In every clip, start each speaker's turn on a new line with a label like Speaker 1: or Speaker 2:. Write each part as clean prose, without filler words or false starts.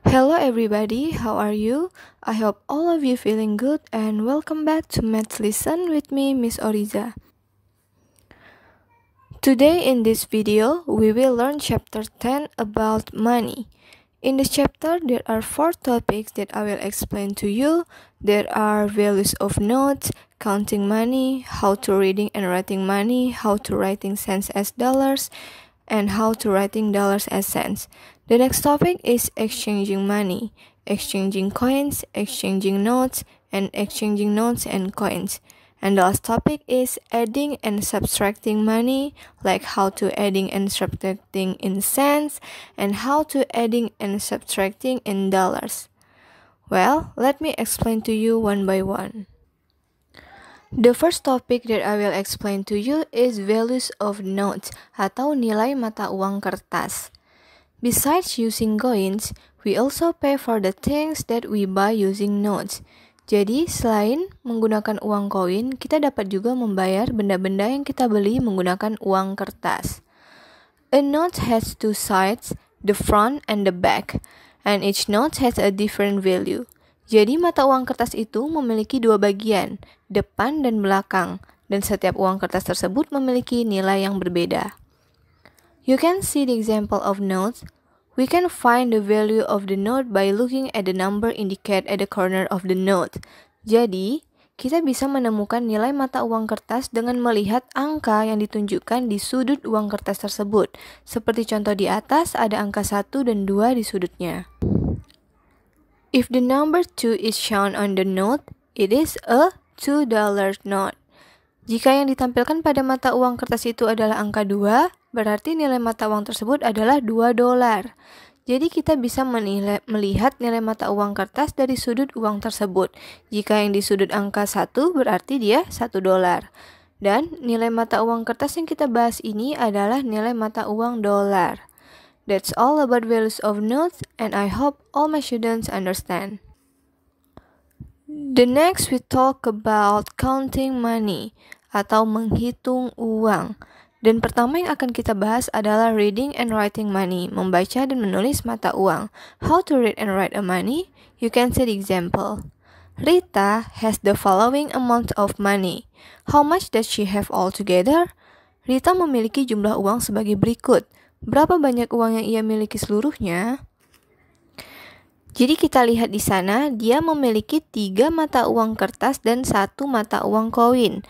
Speaker 1: Hello everybody, how are you? I hope all of you feeling good and welcome back to Maths Listen with me, Miss Oriza. Today in this video, we will learn chapter 10 about money. In this chapter, there are 4 topics that I will explain to you. There are values of notes, counting money, how to reading and writing money, how to writing cents as dollars, and how to writing dollars as cents. The next topic is exchanging money, exchanging coins, exchanging notes, and exchanging notes and coins. And the last topic is adding and subtracting money, like how to adding and subtracting in cents, and how to adding and subtracting in dollars. Well, let me explain to you one by one. The first topic that I will explain to you is values of notes atau nilai mata uang kertas. Besides using coins, we also pay for the things that we buy using notes. Jadi, selain menggunakan uang koin, kita dapat juga membayar benda-benda yang kita beli menggunakan uang kertas. A note has 2 sides, the front and the back, and each note has a different value. Jadi, mata uang kertas itu memiliki 2 bagian, depan dan belakang, dan setiap uang kertas tersebut memiliki nilai yang berbeda. You can see the example of notes. We can find the value of the note by looking at the number indicated at the corner of the note. Jadi, kita bisa menemukan nilai mata uang kertas dengan melihat angka yang ditunjukkan di sudut uang kertas tersebut. Seperti contoh di atas, ada angka 1 dan 2 di sudutnya. If the number 2 is shown on the note, it is a $2 note. Jika yang ditampilkan pada mata uang kertas itu adalah angka 2, berarti nilai mata uang tersebut adalah $2. Jadi kita bisa melihat nilai mata uang kertas dari sudut uang tersebut. Jika yang di sudut angka 1, berarti dia $1. Dan nilai mata uang kertas yang kita bahas ini adalah nilai mata uang dolar. That's all about values of notes, and I hope all my students understand. The next we talk about counting money atau menghitung uang. Dan pertama yang akan kita bahas adalah reading and writing money, membaca dan menulis mata uang. How to read and write a money? You can see the example. Rita has the following amount of money. How much does she have altogether? Rita memiliki jumlah uang sebagai berikut. Berapa banyak uang yang ia miliki seluruhnya? Jadi kita lihat di sana, dia memiliki 3 mata uang kertas dan 1 mata uang koin.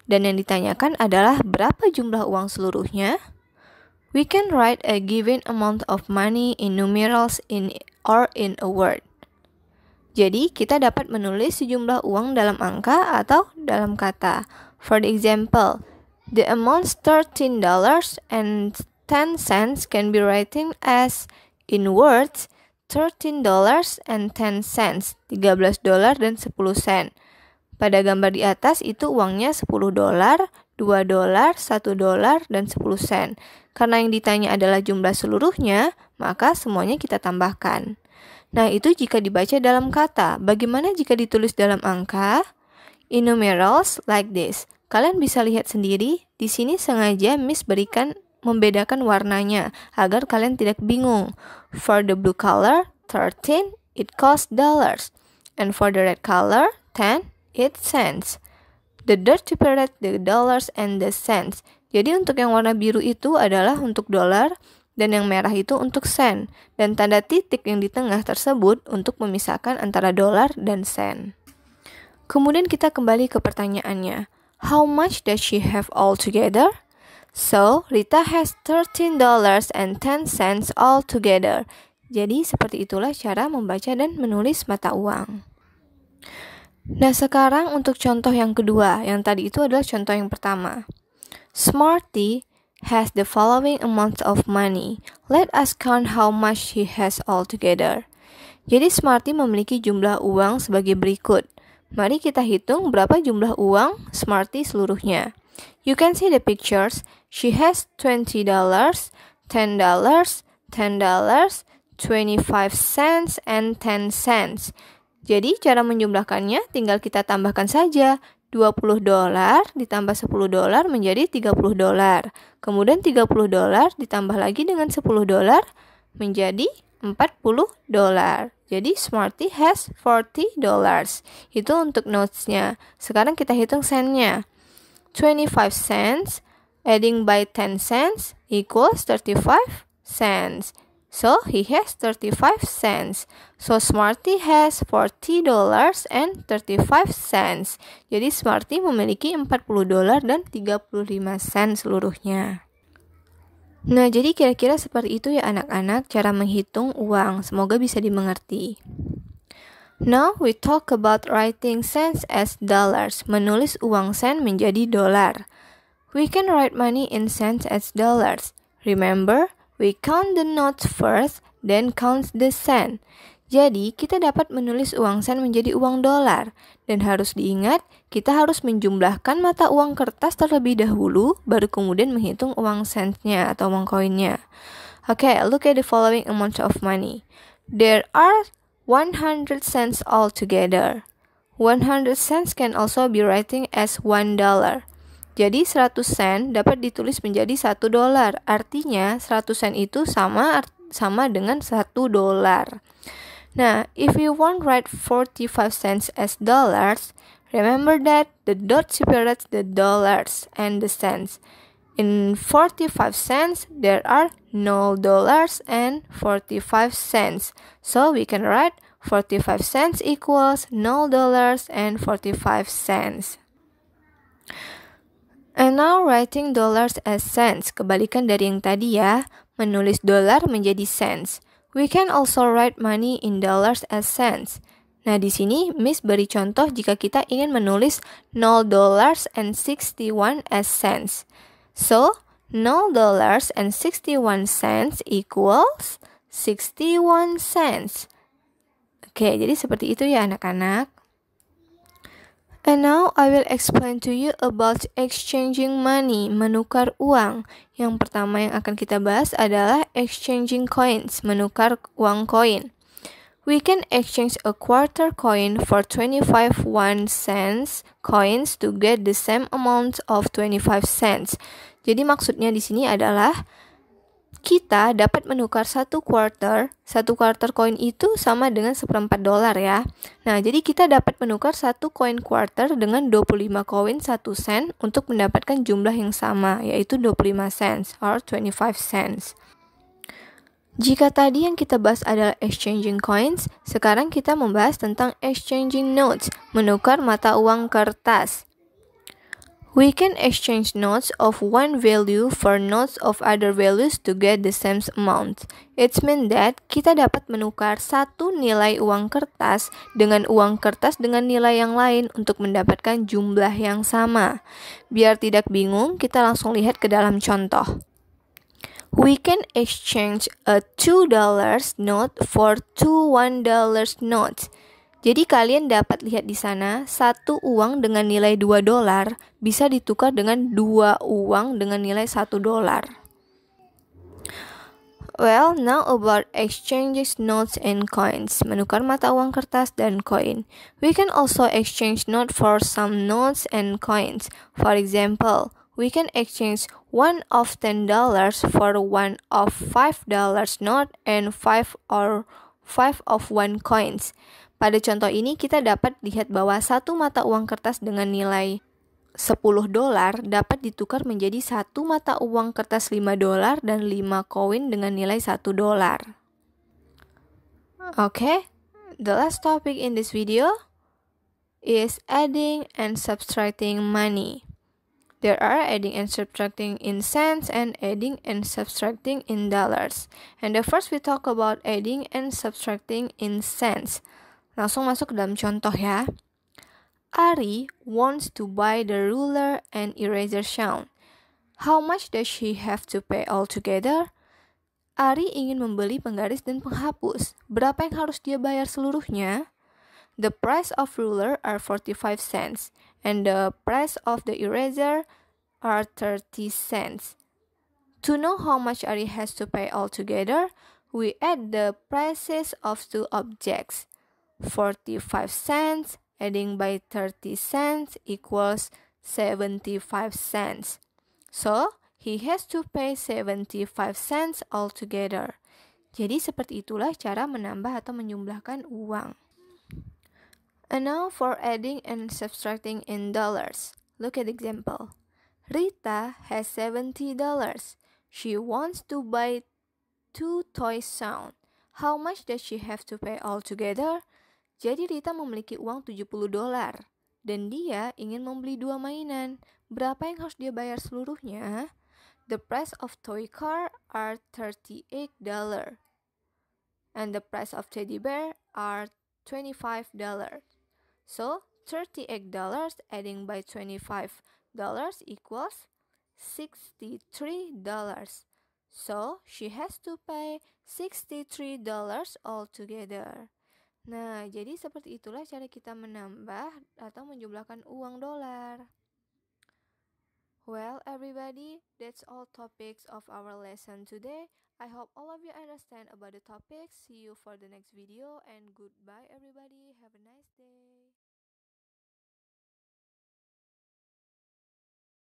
Speaker 1: Dan yang ditanyakan adalah berapa jumlah uang seluruhnya? We can write a given amount of money in numerals or in a word. Jadi kita dapat menulis sejumlah uang dalam angka atau dalam kata. For the example, the amount $13.10 can be written as in words $13.10, $13 dan 10 sen. Pada gambar di atas itu uangnya $10, $2, $1, dan 10 sen. Karena yang ditanya adalah jumlah seluruhnya, maka semuanya kita tambahkan. Nah, itu jika dibaca dalam kata. Bagaimana jika ditulis dalam angka? In numerals like this. Kalian bisa lihat sendiri, di sini sengaja Miss membedakan warnanya agar kalian tidak bingung. For the blue color, 13, it costs dollars. And for the red color, 10, it cents. The dirt separate the dollars and the cents. Jadi untuk yang warna biru itu adalah untuk dolar dan yang merah itu untuk sen. Dan tanda titik yang di tengah tersebut untuk memisahkan antara dolar dan sen. Kemudian kita kembali ke pertanyaannya. How much does she have altogether? So, Rita has $13.10 altogether. Jadi seperti itulah cara membaca dan menulis mata uang. Nah, sekarang untuk contoh yang kedua. Yang tadi itu adalah contoh yang pertama. Smarty has the following amount of money. Let us count how much he has altogether. Jadi Smarty memiliki jumlah uang sebagai berikut. Mari kita hitung berapa jumlah uang Smarty seluruhnya. You can see the pictures. She has $20, $10, $10, 25 cents, and 10 cents. Jadi cara menjumlahkannya tinggal kita tambahkan saja. $20 ditambah $10 menjadi $30. Kemudian $30 ditambah lagi dengan $10 menjadi $40. Jadi Smarty has $40. Itu untuk notes-nya. Sekarang kita hitung sen-nya. 25 cents adding by 10 cents equals 35 cents. So he has 35 cents. So Smarty has $40 and 35 cents. Jadi Smarty memiliki $40 dan 35 sen seluruhnya. Nah, jadi kira-kira seperti itu ya anak-anak cara menghitung uang. Semoga bisa dimengerti. Now we talk about writing cents as dollars. Menulis uang sen menjadi dolar. We can write money in cents as dollars. Remember, we count the notes first, then count the cent. Jadi, kita dapat menulis uang sen menjadi uang dolar. Dan harus diingat, kita harus menjumlahkan mata uang kertas terlebih dahulu, baru kemudian menghitung uang sentnya atau uang koinnya. Okay, look at the following amounts of money. There are 100 cents altogether. 100 cents can also be written as $1. Jadi 100 sen dapat ditulis menjadi $1. Artinya 100 sen itu sama dengan $1. Nah, if you want to write 45 cents as dollars, remember that the dot separates the dollars and the cents. In 45 cents, there are $0 and 45 cents. So we can write 45 cents equals $0 and 45 cents. And now writing dollars as cents. Kebalikan dari yang tadi ya, menulis dolar menjadi cents. We can also write money in dollars as cents. Nah, di sini Miss beri contoh jika kita ingin menulis $0.61 as cents. So, $0.61 equals 61 cents. Oke, jadi seperti itu ya anak-anak. And now I will explain to you about exchanging money, menukar uang. Yang pertama yang akan kita bahas adalah exchanging coins, menukar uang koin. We can exchange a quarter coin for 25 1 cents coins to get the same amount of 25 cents. Jadi maksudnya di sini adalah kita dapat menukar satu quarter koin itu sama dengan $1/4 ya. Nah, jadi kita dapat menukar satu koin quarter dengan 25 koin 1 sen untuk mendapatkan jumlah yang sama, yaitu 25 cents or 25 cents. Jika tadi yang kita bahas adalah exchanging coins, sekarang kita membahas tentang exchanging notes, menukar mata uang kertas. We can exchange notes of one value for notes of other values to get the same amount. It means that kita dapat menukar satu nilai uang kertas dengan uang kertas dengan nilai yang lain untuk mendapatkan jumlah yang sama. Biar tidak bingung, kita langsung lihat ke dalam contoh. We can exchange a $2 note for two $1 notes. Jadi kalian dapat lihat di sana, satu uang dengan nilai $2 bisa ditukar dengan dua uang dengan nilai $1. Well, now about exchanges notes and coins, menukar mata uang kertas dan koin. We can also exchange note for some notes and coins. For example, we can exchange one of $10 for one of $5 note and five of one coins. Pada contoh ini kita dapat lihat bahwa satu mata uang kertas dengan nilai $10 dapat ditukar menjadi satu mata uang kertas $5 dan 5 koin dengan nilai $1. Okay, the last topic in this video is adding and subtracting money. There are adding and subtracting in cents and adding and subtracting in dollars. And the first we talk about adding and subtracting in cents. Langsung masuk ke dalam contoh ya. Ari wants to buy the ruler and eraser Shawn. How much does she have to pay altogether? Ari ingin membeli penggaris dan penghapus. Berapa yang harus dia bayar seluruhnya? The price of ruler are 45 cents and the price of the eraser are 30 cents. To know how much Ari has to pay altogether, we add the prices of two objects. 45 cents adding by 30 cents equals 75 cents. So, he has to pay 75 cents altogether. Jadi seperti itulah cara menambah atau menjumlahkan uang. And now for adding and subtracting in dollars. Look at example. Rita has $70. She wants to buy 2 toy sound. How much does she have to pay altogether? Jadi Rita memiliki uang $70 dan dia ingin membeli 2 mainan. Berapa yang harus dia bayar seluruhnya? The price of toy car are $38 and the price of teddy bear are $25. So $38 adding by $25 equals $63. So she has to pay $63 altogether. Nah, jadi seperti itulah cara kita menambah atau menjumlahkan uang dolar. Well, everybody, that's all topics of our lesson today. I hope all of you understand about the topics. See you for the next video and goodbye, everybody. Have a nice day.